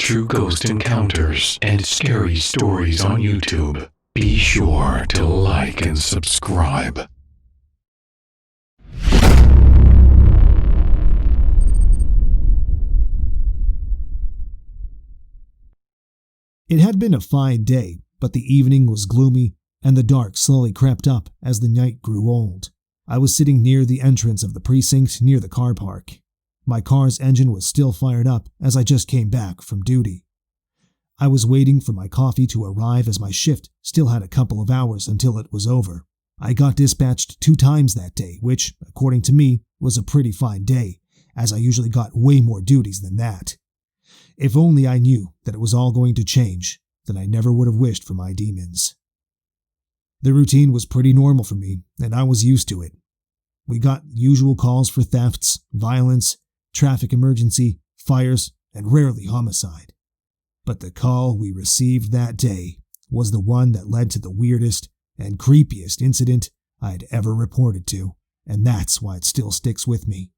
true ghost encounters and scary stories on YouTube. Be sure to like and subscribe. It had been a fine day, but the evening was gloomy, and the dark slowly crept up as the night grew old. I was sitting near the entrance of the precinct near the car park. My car's engine was still fired up as I just came back from duty. I was waiting for my coffee to arrive as my shift still had a couple of hours until it was over. I got dispatched 2 times that day, which, according to me, was a pretty fine day, as I usually got way more duties than that. If only I knew that it was all going to change, then I never would have wished for my demons. The routine was pretty normal for me, and I was used to it. We got usual calls for thefts, violence, traffic emergency, fires, and rarely homicide. But the call we received that day was the one that led to the weirdest and creepiest incident I'd ever reported to, and that's why it still sticks with me.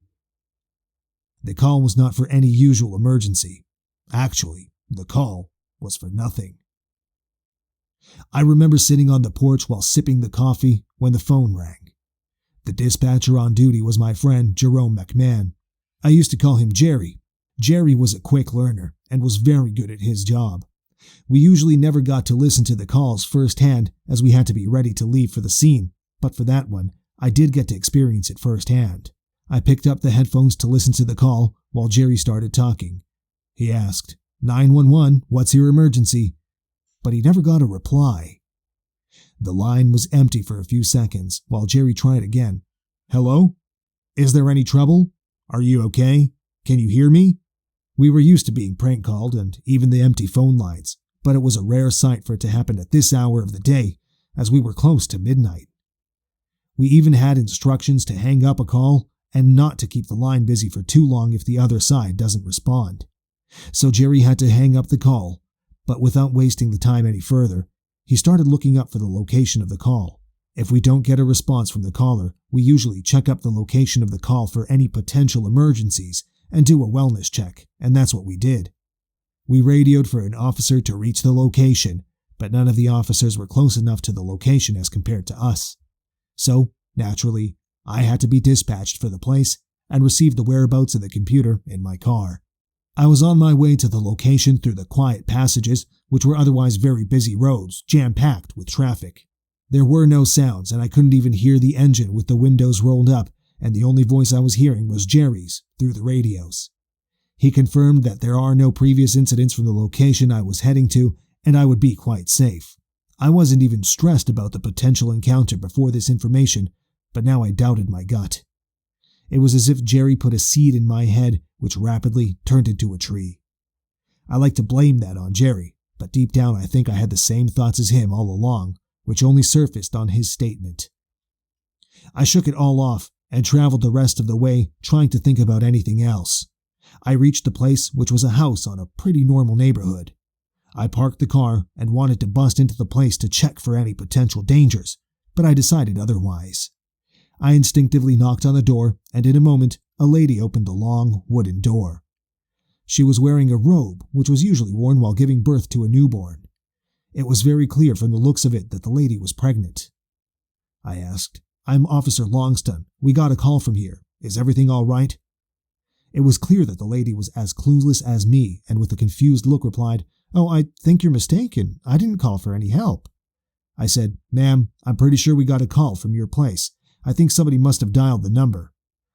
The call was not for any usual emergency. Actually, the call was for nothing. I remember sitting on the porch while sipping the coffee when the phone rang. The dispatcher on duty was my friend Jerome McMahon. I used to call him Jerry. Jerry was a quick learner and was very good at his job. We usually never got to listen to the calls firsthand as we had to be ready to leave for the scene, but for that one, I did get to experience it firsthand. I picked up the headphones to listen to the call while Jerry started talking. He asked, 911, what's your emergency? But he never got a reply. The line was empty for a few seconds while Jerry tried again. Hello? Is there any trouble? Are you okay? Can you hear me? We were used to being prank called and even the empty phone lines, but it was a rare sight for it to happen at this hour of the day, as we were close to midnight. We even had instructions to hang up a call and not to keep the line busy for too long if the other side doesn't respond. So Jerry had to hang up the call, but without wasting the time any further, he started looking up for the location of the call. If we don't get a response from the caller, we usually check up the location of the call for any potential emergencies and do a wellness check, and that's what we did. We radioed for an officer to reach the location, but none of the officers were close enough to the location as compared to us. So, naturally, I had to be dispatched for the place and receive the whereabouts of the computer in my car. I was on my way to the location through the quiet passages, which were otherwise very busy roads, jam-packed with traffic. There were no sounds, and I couldn't even hear the engine with the windows rolled up, and the only voice I was hearing was Jerry's through the radios. He confirmed that there are no previous incidents from the location I was heading to, and I would be quite safe. I wasn't even stressed about the potential encounter before this information, but now I doubted my gut. It was as if Jerry put a seed in my head, which rapidly turned into a tree. I like to blame that on Jerry, but deep down I think I had the same thoughts as him all along, which only surfaced on his statement. I shook it all off and traveled the rest of the way trying to think about anything else. I reached the place, which was a house on a pretty normal neighborhood. I parked the car and wanted to bust into the place to check for any potential dangers, but I decided otherwise. I instinctively knocked on the door, and in a moment, a lady opened the long, wooden door. She was wearing a robe, which was usually worn while giving birth to a newborn. It was very clear from the looks of it that the lady was pregnant. I asked, I'm Officer Longston. We got a call from here. Is everything all right? It was clear that the lady was as clueless as me, and with a confused look replied, Oh, I think you're mistaken. I didn't call for any help. I said, Ma'am, I'm pretty sure we got a call from your place. I think somebody must have dialed the number.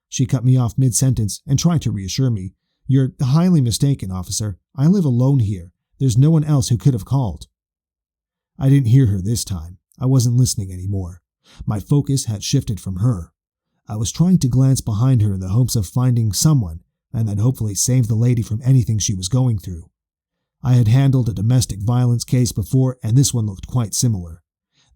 She cut me off mid-sentence and tried to reassure me. You're highly mistaken, officer. I live alone here. There's no one else who could have called. I didn't hear her this time. I wasn't listening anymore. My focus had shifted from her. I was trying to glance behind her in the hopes of finding someone and then hopefully save the lady from anything she was going through. I had handled a domestic violence case before, and this one looked quite similar.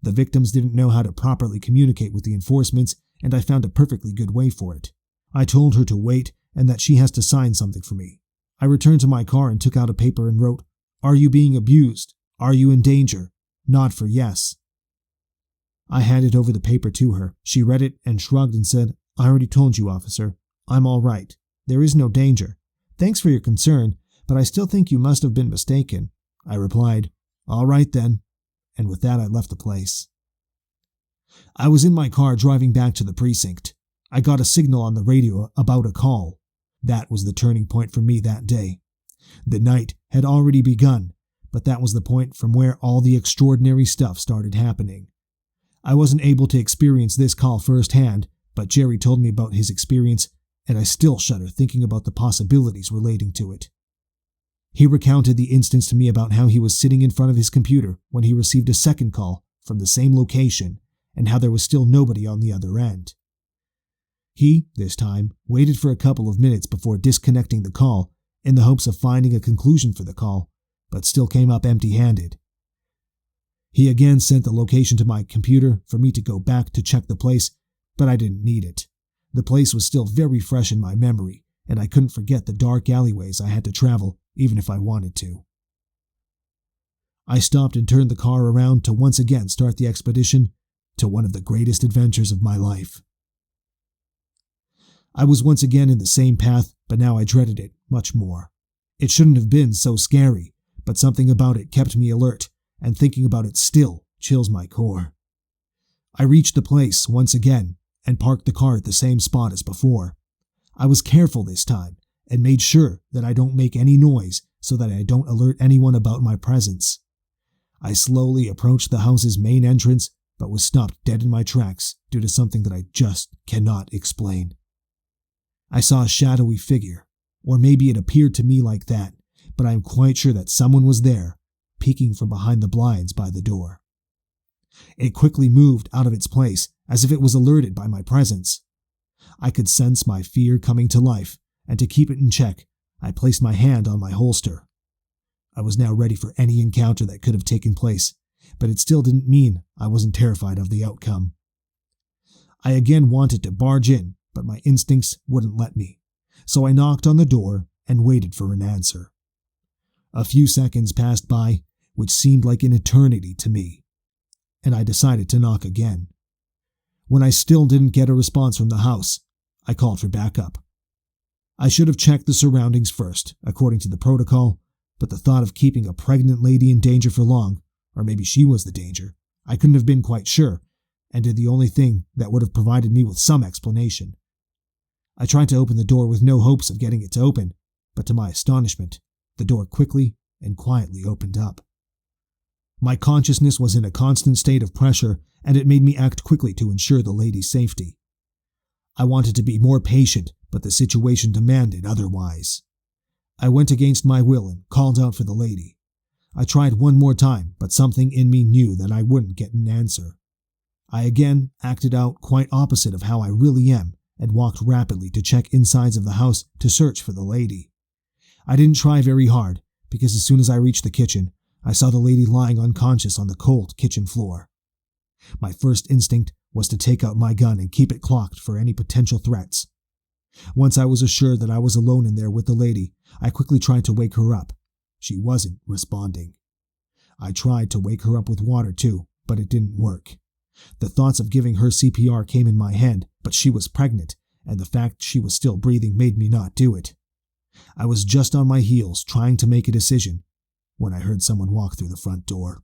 The victims didn't know how to properly communicate with the enforcements, and I found a perfectly good way for it. I told her to wait and that she has to sign something for me. I returned to my car and took out a paper and wrote, Are you being abused? Are you in danger? Nod for yes. I handed over the paper to her. She read it and shrugged and said, I already told you, officer. I'm all right. There is no danger. Thanks for your concern, but I still think you must have been mistaken." I replied, "All right then," and with that I left the place. I was in my car driving back to the precinct. I got a signal on the radio about a call. That was the turning point for me that day. The night had already begun, but that was the point from where all the extraordinary stuff started happening. I wasn't able to experience this call firsthand, but Jerry told me about his experience, and I still shudder thinking about the possibilities relating to it. He recounted the instance to me about how he was sitting in front of his computer when he received a second call from the same location, and how there was still nobody on the other end. He, this time, waited for a couple of minutes before disconnecting the call in the hopes of finding a conclusion for the call, but still came up empty-handed. He again sent the location to my computer for me to go back to check the place, but I didn't need it. The place was still very fresh in my memory, and I couldn't forget the dark alleyways I had to travel, even if I wanted to. I stopped and turned the car around to once again start the expedition to one of the greatest adventures of my life. I was once again in the same path, but now I dreaded it much more. It shouldn't have been so scary, but something about it kept me alert, and thinking about it still chills my core. I reached the place once again and parked the car at the same spot as before. I was careful this time and made sure that I don't make any noise so that I don't alert anyone about my presence. I slowly approached the house's main entrance, but was stopped dead in my tracks due to something that I just cannot explain. I saw a shadowy figure, or maybe it appeared to me like that, but I am quite sure that someone was there, peeking from behind the blinds by the door. It quickly moved out of its place as if it was alerted by my presence. I could sense my fear coming to life, and to keep it in check, I placed my hand on my holster. I was now ready for any encounter that could have taken place, but it still didn't mean I wasn't terrified of the outcome. I again wanted to barge in, but my instincts wouldn't let me, so I knocked on the door and waited for an answer. A few seconds passed by, which seemed like an eternity to me, and I decided to knock again. When I still didn't get a response from the house, I called for backup. I should have checked the surroundings first, according to the protocol, but the thought of keeping a pregnant lady in danger for long, or maybe she was the danger, I couldn't have been quite sure, and did the only thing that would have provided me with some explanation. I tried to open the door with no hopes of getting it to open, but to my astonishment, the door quickly and quietly opened up. My consciousness was in a constant state of pressure, and it made me act quickly to ensure the lady's safety. I wanted to be more patient, but the situation demanded otherwise. I went against my will and called out for the lady. I tried one more time, but something in me knew that I wouldn't get an answer. I again acted out quite opposite of how I really am, and walked rapidly to check insides of the house to search for the lady. I didn't try very hard, because as soon as I reached the kitchen, I saw the lady lying unconscious on the cold kitchen floor. My first instinct was to take out my gun and keep it cocked for any potential threats. Once I was assured that I was alone in there with the lady, I quickly tried to wake her up. She wasn't responding. I tried to wake her up with water too, but it didn't work. The thoughts of giving her CPR came in my head, but she was pregnant, and the fact she was still breathing made me not do it. I was just on my heels trying to make a decision when I heard someone walk through the front door.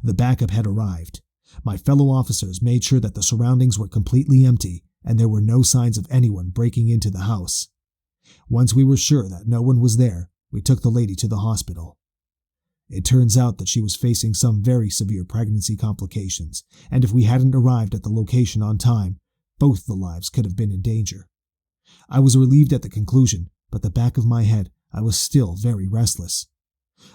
The backup had arrived. My fellow officers made sure that the surroundings were completely empty and there were no signs of anyone breaking into the house. Once we were sure that no one was there, we took the lady to the hospital. It turns out that she was facing some very severe pregnancy complications, and if we hadn't arrived at the location on time, both the lives could have been in danger. I was relieved at the conclusion, but at the back of my head, I was still very restless.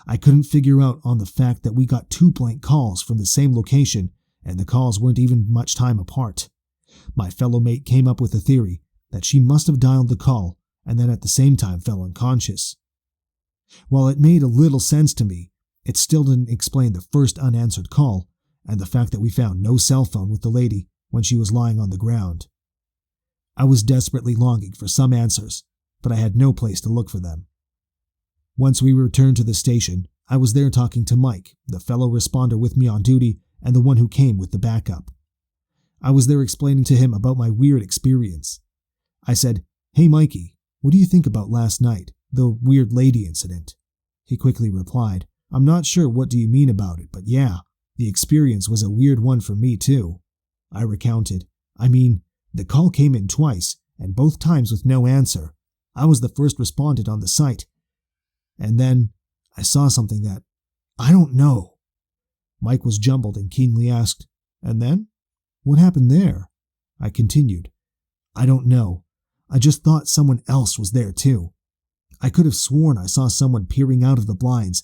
I couldn't figure out on the fact that we got 2 blank calls from the same location, and the calls weren't even much time apart. My fellow mate came up with a theory that she must have dialed the call and then at the same time fell unconscious. While it made a little sense to me, it still didn't explain the first unanswered call and the fact that we found no cell phone with the lady when she was lying on the ground. I was desperately longing for some answers, but I had no place to look for them. Once we returned to the station, I was there talking to Mike, the fellow responder with me on duty and the one who came with the backup. I was there explaining to him about my weird experience. I said, "Hey Mikey, what do you think about last night? The weird lady incident. He quickly replied, I'm not sure what do you mean about it, but yeah, the experience was a weird one for me too. I recounted. I mean, the call came in twice, and both times with no answer. I was the first respondent on the site. And then I saw something that, I don't know. Mike was jumbled and keenly asked, and then? What happened there? I continued. I don't know. I just thought someone else was there too. I could have sworn I saw someone peering out of the blinds,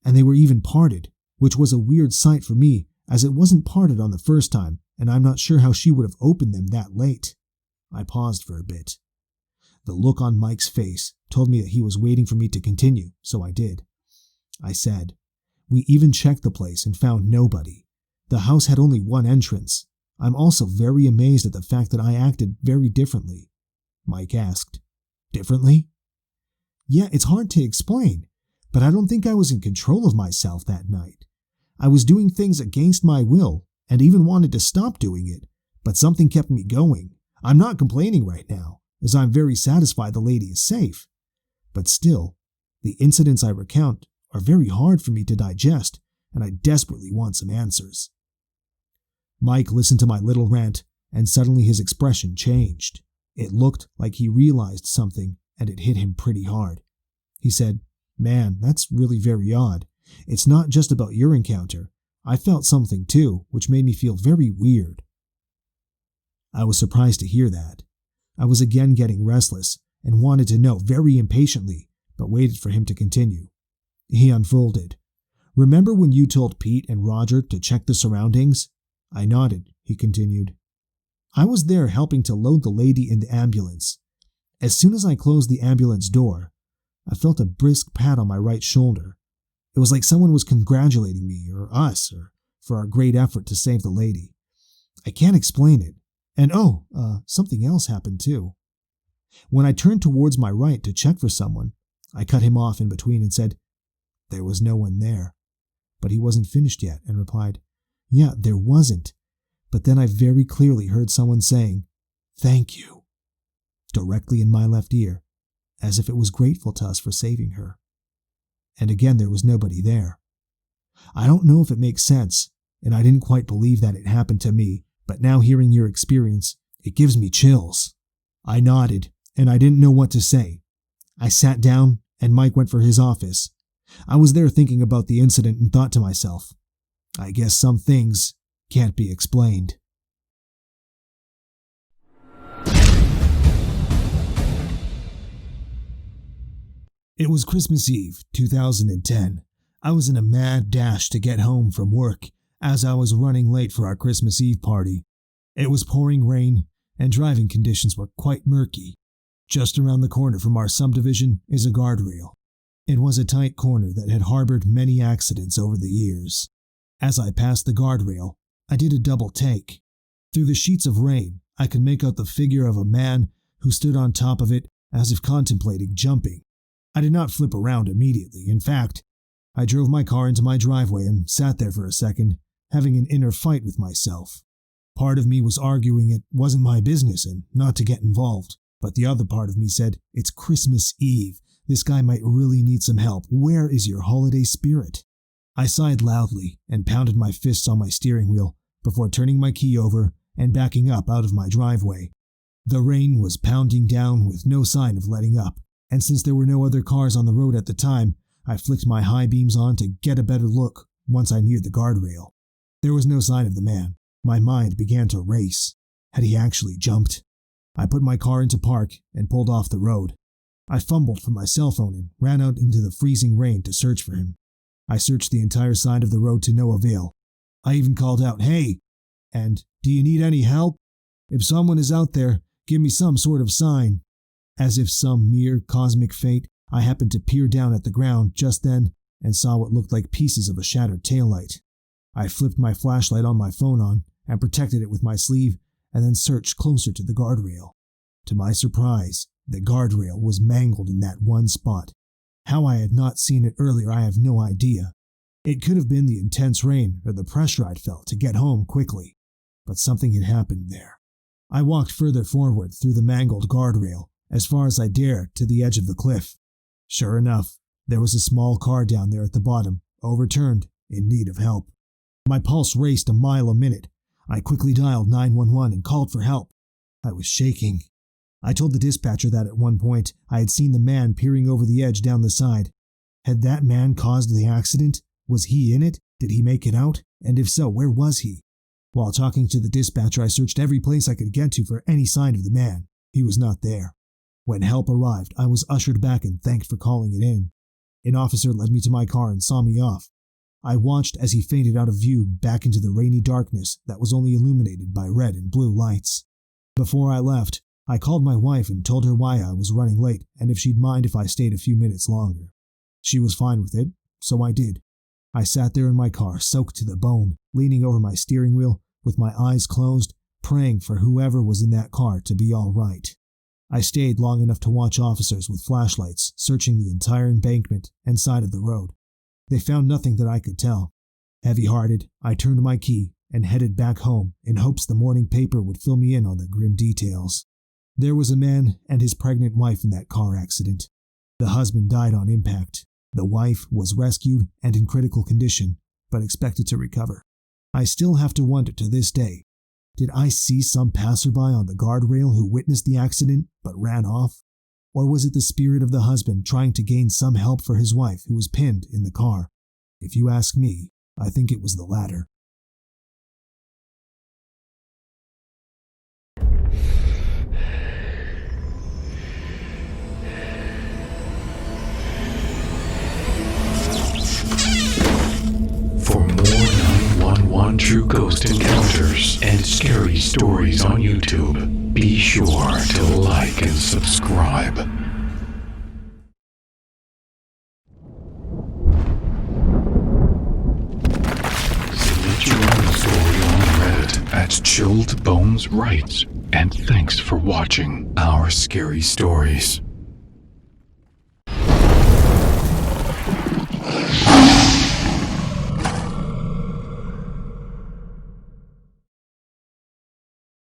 and they were even parted, which was a weird sight for me as it wasn't parted on the first time, and I'm not sure how she would have opened them that late. I paused for a bit. The look on Mike's face told me that he was waiting for me to continue, so I did. I said, we even checked the place and found nobody. The house had only one entrance. I'm also very amazed at the fact that I acted very differently. Mike asked, differently? Yeah, it's hard to explain, but I don't think I was in control of myself that night. I was doing things against my will and even wanted to stop doing it, but something kept me going. I'm not complaining right now, as I'm very satisfied the lady is safe. But still, the incidents I recount are very hard for me to digest, and I desperately want some answers. Mike listened to my little rant, and suddenly his expression changed. It looked like he realized something, and it hit him pretty hard. He said, Man, that's really very odd. It's not just about your encounter. I felt something too, which made me feel very weird. I was surprised to hear that. I was again getting restless and wanted to know very impatiently, but waited for him to continue. He unfolded. Remember when you told Pete and Roger to check the surroundings? I nodded, he continued. I was there helping to load the lady in the ambulance. As soon as I closed the ambulance door, I felt a brisk pat on my right shoulder. It was like someone was congratulating me, or us, or for our great effort to save the lady. I can't explain it. And something else happened too. When I turned towards my right to check for someone, I cut him off in between and said, There was no one there. But he wasn't finished yet and replied, Yeah, there wasn't. But then I very clearly heard someone saying, Thank you, directly in my left ear, as if it was grateful to us for saving her. And again, there was nobody there. I don't know if it makes sense, and I didn't quite believe that it happened to me, but now hearing your experience, it gives me chills. I nodded, and I didn't know what to say. I sat down, and Mike went for his office. I was there thinking about the incident and thought to myself, I guess some things can't be explained. It was Christmas Eve, 2010. I was in a mad dash to get home from work as I was running late for our Christmas Eve party. It was pouring rain, and driving conditions were quite murky. Just around the corner from our subdivision is a guardrail. It was a tight corner that had harbored many accidents over the years. As I passed the guardrail, I did a double take. Through the sheets of rain, I could make out the figure of a man who stood on top of it as if contemplating jumping. I did not flip around immediately. In fact, I drove my car into my driveway and sat there for a second, having an inner fight with myself. Part of me was arguing it wasn't my business and not to get involved, but the other part of me said, It's Christmas Eve. This guy might really need some help. Where is your holiday spirit? I sighed loudly and pounded my fists on my steering wheel before turning my key over and backing up out of my driveway. The rain was pounding down with no sign of letting up, and since there were no other cars on the road at the time, I flicked my high beams on to get a better look once I neared the guardrail. There was no sign of the man. My mind began to race. Had he actually jumped? I put my car into park and pulled off the road. I fumbled for my cell phone and ran out into the freezing rain to search for him. I searched the entire side of the road to no avail. I even called out, Hey! And, Do you need any help? If someone is out there, give me some sort of sign. As if some mere cosmic fate, I happened to peer down at the ground just then and saw what looked like pieces of a shattered taillight. I flipped my flashlight on my phone on and protected it with my sleeve and then searched closer to the guardrail. To my surprise, the guardrail was mangled in that one spot. How I had not seen it earlier, I have no idea. It could have been the intense rain or the pressure I'd felt to get home quickly, but something had happened there. I walked further forward through the mangled guardrail as far as I dared to the edge of the cliff. Sure enough, there was a small car down there at the bottom, overturned, in need of help. My pulse raced a mile a minute. I quickly dialed 911 and called for help. I was shaking. I told the dispatcher that at one point I had seen the man peering over the edge down the side. Had that man caused the accident? Was he in it? Did he make it out? And if so, where was he? While talking to the dispatcher, I searched every place I could get to for any sign of the man. He was not there. When help arrived, I was ushered back and thanked for calling it in. An officer led me to my car and saw me off. I watched as he faded out of view back into the rainy darkness that was only illuminated by red and blue lights. Before I left, I called my wife and told her why I was running late and if she'd mind if I stayed a few minutes longer. She was fine with it, so I did. I sat there in my car, soaked to the bone, leaning over my steering wheel, with my eyes closed, praying for whoever was in that car to be all right. I stayed long enough to watch officers with flashlights searching the entire embankment and side of the road. They found nothing that I could tell. Heavy-hearted, I turned my key and headed back home in hopes the morning paper would fill me in on the grim details. There was a man and his pregnant wife in that car accident. The husband died on impact. The wife was rescued and in critical condition, but expected to recover. I still have to wonder to this day, did I see some passerby on the guardrail who witnessed the accident but ran off? Or was it the spirit of the husband trying to gain some help for his wife who was pinned in the car? If you ask me, I think it was the latter. For more 911 True Ghost Encounters and scary stories on YouTube, be sure to like and subscribe. Submit your own story on Reddit at Chilled Bones Writes, and thanks for watching our scary stories.